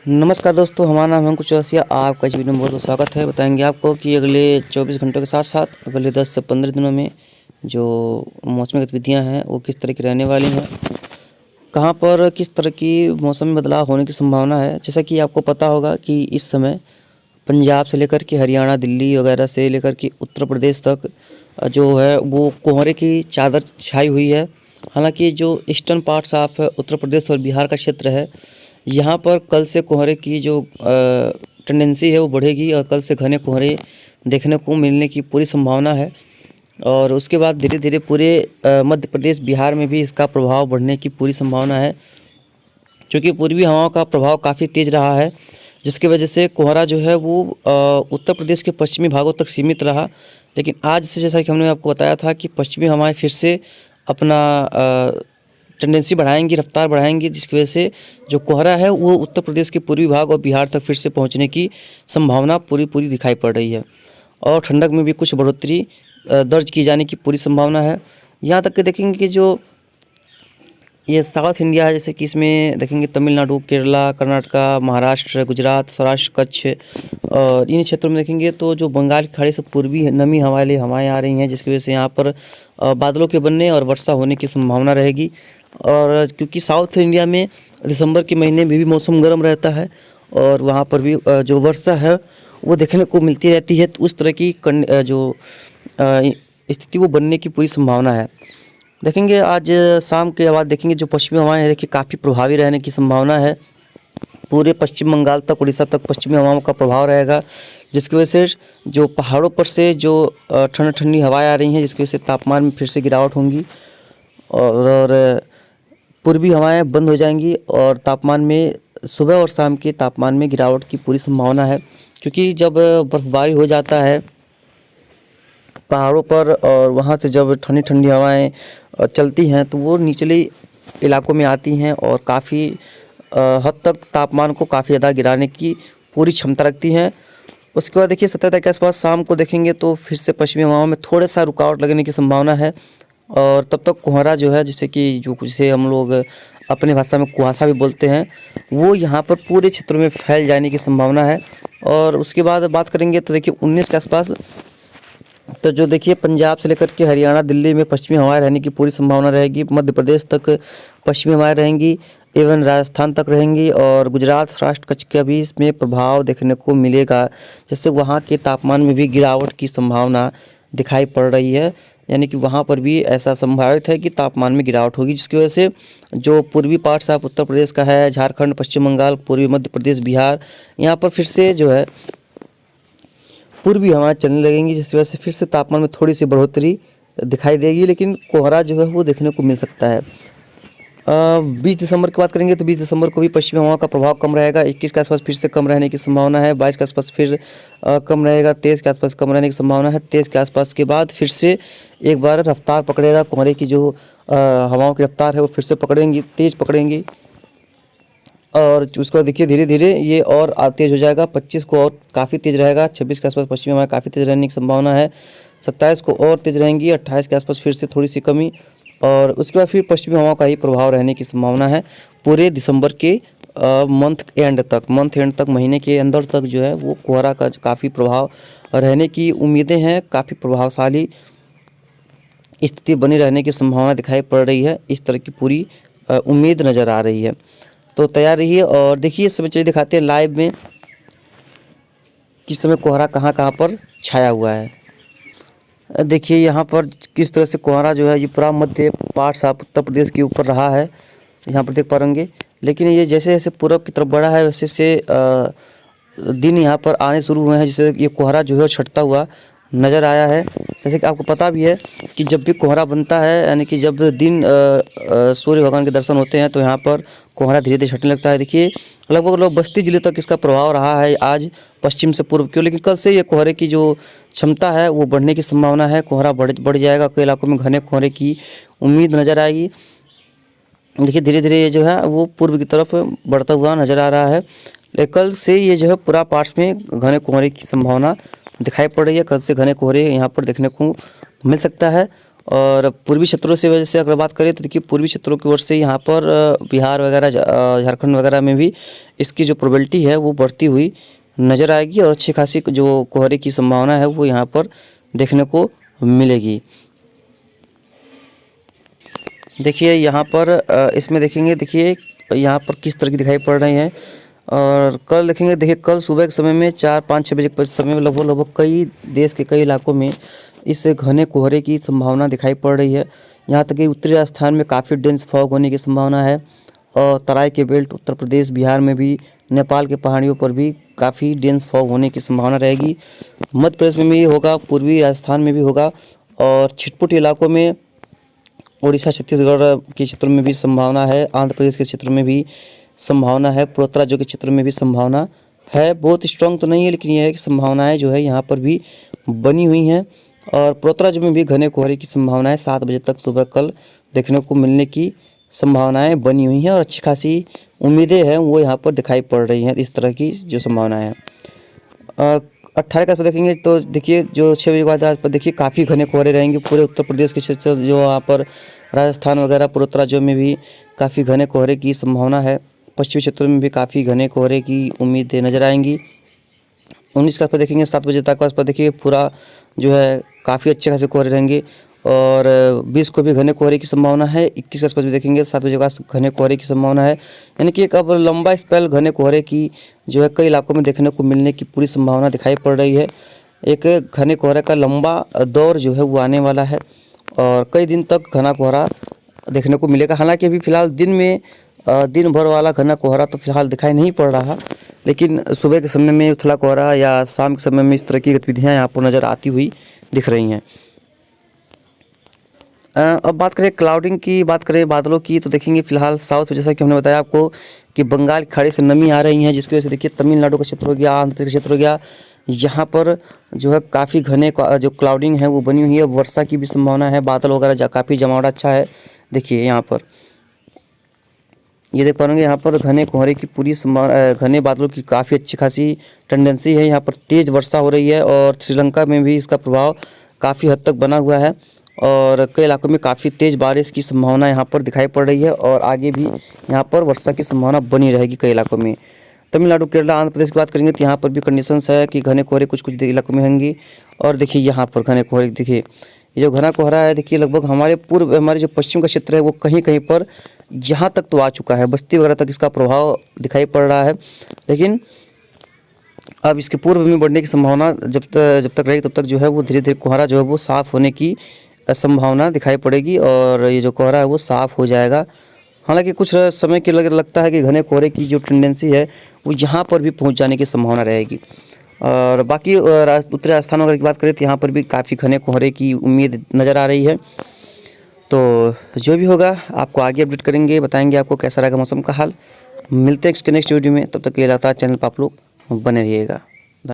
नमस्कार दोस्तों, हमारा नाम है अंकुश चौरसिया। आपका इस वीडियो में बहुत बहुत स्वागत है। बताएंगे आपको कि अगले 24 घंटों के साथ साथ अगले 10 से 15 दिनों में जो मौसमी गतिविधियां हैं वो किस तरह की रहने वाली हैं, कहां पर किस तरह की मौसम में बदलाव होने की संभावना है। जैसा कि आपको पता होगा कि इस समय पंजाब से लेकर के हरियाणा, दिल्ली वगैरह से लेकर के उत्तर प्रदेश तक जो है वो कोहरे की चादर छाई हुई है। हालांकि जो eastern parts of Uttar Pradesh और बिहार का क्षेत्र है, यहाँ पर कल से कोहरे की जो टेंडेंसी है वो बढ़ेगी और कल से घने कोहरे देखने को मिलने की पूरी संभावना है। और उसके बाद धीरे धीरे पूरे मध्य प्रदेश, बिहार में भी इसका प्रभाव बढ़ने की पूरी संभावना है, क्योंकि पूर्वी हवाओं का प्रभाव काफ़ी तेज़ रहा है, जिसकी वजह से कोहरा जो है वो उत्तर प्रदेश के पश्चिमी भागों तक सीमित रहा। लेकिन आज से, जैसा कि हमने आपको बताया था, कि पश्चिमी हवाएं फिर से अपना टेंडेंसी बढ़ाएंगी, रफ्तार बढ़ाएंगी, जिसकी वजह से जो कोहरा है वो उत्तर प्रदेश के पूर्वी भाग और बिहार तक फिर से पहुंचने की संभावना पूरी दिखाई पड़ रही है। और ठंडक में भी कुछ बढ़ोतरी दर्ज की जाने की पूरी संभावना है। यहाँ तक कि देखेंगे कि जो ये साउथ इंडिया है, जैसे कि इसमें देखेंगे तमिलनाडु, केरला, कर्नाटका, महाराष्ट्र, गुजरात, सौराष्ट्र, कच्छ और इन क्षेत्रों में देखेंगे तो जो बंगाल की खाड़ी से पूर्वी नमी हवाएं आ रही हैं, जिसकी वजह से यहाँ पर बादलों के बनने और वर्षा होने की संभावना रहेगी। और क्योंकि साउथ इंडिया में दिसंबर के महीने में भी मौसम गर्म रहता है और वहाँ पर भी जो वर्षा है वो देखने को मिलती रहती है, तो उस तरह की जो स्थिति वो बनने की पूरी संभावना है। देखेंगे आज शाम के बाद देखेंगे जो पश्चिमी हवाएं हैं, देखिए काफ़ी प्रभावी रहने की संभावना है। पूरे पश्चिम बंगाल तक, उड़ीसा तक पश्चिमी हवाओं का प्रभाव रहेगा, जिसकी वजह से जो पहाड़ों पर से जो ठंडी हवाएं आ रही हैं, जिसकी वजह से तापमान में फिर से गिरावट होंगी और पूर्वी हवाएं बंद हो जाएंगी और तापमान में सुबह और शाम के तापमान में गिरावट की पूरी संभावना है। क्योंकि जब बर्फबारी हो जाता है पहाड़ों पर और वहाँ से जब ठंडी ठंडी हवाएं चलती हैं तो वो निचले इलाकों में आती हैं और काफ़ी हद तक तापमान को काफ़ी ज़्यादा गिराने की पूरी क्षमता रखती हैं। उसके बाद देखिए 17 के आसपास शाम को देखेंगे तो फिर से पश्चिमी हवाओं में थोड़ा सा रुकावट लगने की संभावना है और तब तक कोहरा जो है, जिसे कि जिसे हम लोग अपने भाषा में कुहासा भी बोलते हैं, वो यहाँ पर पूरे क्षेत्रों में फैल जाने की संभावना है। और उसके बाद बात करेंगे तो देखिए 19 के आसपास तो जो देखिए पंजाब से लेकर के हरियाणा, दिल्ली में पश्चिमी हवाएं रहने की पूरी संभावना रहेगी। मध्य प्रदेश तक पश्चिमी हवाएं रहेंगी, एवं राजस्थान तक रहेंगी और गुजरात, सौराष्ट्र, कच्छ का भी इसमें प्रभाव देखने को मिलेगा, जिससे वहाँ के तापमान में भी गिरावट की संभावना दिखाई पड़ रही है। यानी कि वहाँ पर भी ऐसा संभावित है कि तापमान में गिरावट होगी, जिसकी वजह से जो पूर्वी पार्ट्स ऑफ उत्तर प्रदेश का है, झारखंड, पश्चिम बंगाल, पूर्वी मध्य प्रदेश, बिहार, यहाँ पर फिर से जो है पूर्वी हवाएं चलने लगेंगी, जिसकी वजह से फिर से तापमान में थोड़ी सी बढ़ोतरी दिखाई देगी। लेकिन कोहरा जो है वो देखने को मिल सकता है। 20 दिसंबर की बात करेंगे तो 20 दिसंबर को भी पश्चिमी हवाओं का प्रभाव कम रहेगा। 21 के आसपास फिर से कम रहने की संभावना है। 22 के आसपास फिर कम रहेगा। 23 के आसपास कम रहने की संभावना है। 23 के आसपास के बाद फिर से एक बार रफ्तार पकड़ेगा। कोहरे की जो हवाओं की रफ्तार है वो फिर से पकड़ेंगी, तेज़ पकड़ेंगी और उसको देखिए धीरे धीरे ये और तेज़ हो जाएगा। 25 को और काफ़ी तेज़ रहेगा। 26 के आसपास पश्चिमी हवाएं काफ़ी तेज़ रहने की संभावना है। 27 को और तेज़ रहेंगी। 28 के आसपास फिर से थोड़ी सी कमी और उसके बाद फिर पश्चिमी हवाओं का ही प्रभाव रहने की संभावना है पूरे दिसंबर के मंथ एंड तक, महीने के अंदर तक जो है वो कोहरा का काफ़ी प्रभाव रहने की उम्मीदें हैं। काफ़ी प्रभावशाली स्थिति बनी रहने की संभावना दिखाई पड़ रही है। इस तरह की पूरी उम्मीद नज़र आ रही है। तो तैयार रहिए और देखिए इस समय चलिए दिखाते हैं लाइव में किस समय कोहरा कहाँ पर छाया हुआ है। देखिए यहाँ पर किस तरह से कोहरा जो है ये पूरा मध्य पार्ट्स ऑफ उत्तर प्रदेश के ऊपर रहा है, यहाँ पर देख पाएंगे। लेकिन ये जैसे जैसे पूरब की तरफ बढ़ा है वैसे से दिन यहाँ पर आने शुरू हुए हैं, जिससे ये कोहरा जो है छटता हुआ नज़र आया है। जैसे कि आपको पता भी है कि जब भी कोहरा बनता है, यानी कि जब दिन सूर्य भगवान के दर्शन होते हैं तो यहाँ पर कोहरा धीरे धीरे छटने लगता है। देखिए लगभग बस्ती जिले तक इसका प्रभाव रहा है आज पश्चिम से पूर्व की ओर, लेकिन कल से ये कोहरे की जो क्षमता है वो बढ़ने की संभावना है। कोहरा बढ़ जाएगा। कई इलाकों में घने कोहरे की उम्मीद नज़र आएगी। देखिए धीरे धीरे ये जो है वो पूर्व की तरफ बढ़ता हुआ नज़र आ रहा है। लेकिन कल से ये जो है पूरा पार्ट्स में घने कोहरे की संभावना दिखाई पड़ रही है। कल से घने कोहरे यहाँ पर देखने को मिल सकता है और पूर्वी क्षेत्रों से वजह से अगर बात करें तो देखिए पूर्वी क्षेत्रों की ओर से यहाँ पर बिहार वगैरह झारखंड वगैरह में भी इसकी जो प्रोबेबिलिटी है वो बढ़ती हुई नज़र आएगी और अच्छी खासी जो कोहरे की संभावना है वो यहाँ पर देखने को मिलेगी। देखिए यहाँ पर इसमें देखेंगे, देखिए यहाँ पर किस तरह की दिखाई पड़ रही है। और कल देखेंगे, देखिए कल सुबह के समय में 4-5-6 बजे के समय में लगभग कई देश के कई इलाकों में इस घने कोहरे की संभावना दिखाई पड़ रही है। यहाँ तक कि उत्तरी राजस्थान में काफ़ी डेंस फॉग होने की संभावना है और तराई के बेल्ट उत्तर प्रदेश बिहार में भी, नेपाल के पहाड़ियों पर भी काफ़ी डेंस फॉग होने की संभावना रहेगी। मध्य प्रदेश में भी होगा, पूर्वी राजस्थान में भी होगा और छिटपुट इलाकों में उड़ीसा छत्तीसगढ़ के क्षेत्रों में भी संभावना है, आंध्र प्रदेश के क्षेत्र में भी संभावना है, पूर्वोत्तर के क्षेत्र में भी संभावना है। बहुत स्ट्रॉन्ग तो नहीं है लेकिन यह है कि संभावनाएं जो है यहाँ पर भी बनी हुई हैं। और पूर्वोत्तर में भी घने कोहरे की संभावनाएं 7 बजे तक सुबह कल देखने को मिलने की संभावनाएं बनी हुई हैं और अच्छी खासी उम्मीदें हैं वो यहाँ पर दिखाई पड़ रही हैं। इस तरह की जो संभावनाएँ हैं 18 का देखेंगे तो देखिए जो 6 बजे के बाद आज पर देखिए काफ़ी घने कोहरे रहेंगे पूरे उत्तर प्रदेश के क्षेत्र, जो यहाँ पर राजस्थान वगैरह पूर्वोत्तर राज्यों में भी काफ़ी घने कोहरे की संभावना है। पश्चिमी क्षेत्रों में भी काफ़ी घने कोहरे की उम्मीदें नज़र आएंगी। 19 का पर देखेंगे 7 बजे तक पर देखिए पूरा जो है काफ़ी अच्छे खासे कोहरे रहेंगे और 20 को भी घने कोहरे की संभावना है। 21 के आसपास भी देखेंगे 7 बजे के बाद घने कोहरे की संभावना है, यानी कि एक अब लंबा स्पेल घने कोहरे की जो है कई इलाकों में देखने को मिलने की पूरी संभावना दिखाई पड़ रही है। एक घने कोहरे का लंबा दौर जो है वो आने वाला है और कई दिन तक घना कोहरा देखने को मिलेगा। हालांकि अभी फ़िलहाल दिन में दिन भर वाला घना कोहरा तो फिलहाल दिखाई नहीं पड़ रहा, लेकिन सुबह के समय में उथला कोहरा या शाम के समय में इस तरह की गतिविधियाँ यहाँ पर नज़र आती हुई दिख रही हैं। अब बात करें क्लाउडिंग की, बात करें बादलों की, तो देखेंगे फिलहाल साउथ में जैसा कि हमने बताया आपको कि बंगाल की खाड़ी से नमी आ रही है, जिसकी वजह से देखिए तमिलनाडु का क्षेत्र हो गया, आंध्र प्रदेश का क्षेत्र हो गया, यहाँ पर जो है काफ़ी घने जो क्लाउडिंग है वो बनी हुई है। वर्षा की भी संभावना है, बादल वगैरह काफ़ी जमावड़ा अच्छा है। देखिए यहाँ पर ये देख पा रहे यहाँ पर घने कोहरे की पूरी संभावना, घने बादलों की काफ़ी अच्छी खासी टेंडेंसी है। यहाँ पर तेज़ वर्षा हो रही है और श्रीलंका में भी इसका प्रभाव काफ़ी हद तक बना हुआ है और कई इलाकों में काफ़ी तेज़ बारिश की संभावना यहाँ पर दिखाई पड़ रही है और आगे भी यहाँ पर वर्षा की संभावना बनी रहेगी कई इलाकों में। तमिलनाडु, केरला, आंध्र प्रदेश की बात करेंगे तो यहाँ पर भी कंडीशंस है कि घने कोहरे कुछ कुछ इलाकों में होंगी। और देखिए यहाँ पर घने कोहरे, देखिए ये जो घना कोहरा है देखिए लगभग हमारे जो पश्चिम का क्षेत्र है वो कहीं कहीं पर यहाँ तक तो आ चुका है, बस्ती वगैरह तक इसका प्रभाव दिखाई पड़ रहा है, लेकिन अब इसके पूर्व में बढ़ने की संभावना जब तक रहेगी तब तक जो है वो धीरे धीरे कोहरा जो है वो साफ़ होने की संभावना दिखाई पड़ेगी और ये जो कोहरा है वो साफ़ हो जाएगा। हालांकि कुछ समय के लगता है कि घने कोहरे की जो टेंडेंसी है वो यहाँ पर भी पहुँच जाने की संभावना रहेगी। और बाकी उत्तरी राजस्थान वगैरह की बात करें तो यहाँ पर भी काफ़ी घने कोहरे की उम्मीद नज़र आ रही है। तो जो भी होगा आपको आगे अपडेट करेंगे, बताएंगे आपको कैसा रहेगा मौसम का हाल। मिलते हैं इसके नेक्स्ट वीडियो में, तब तक के लिए लगातार चैनल पर आप लोग बने रहिएगा।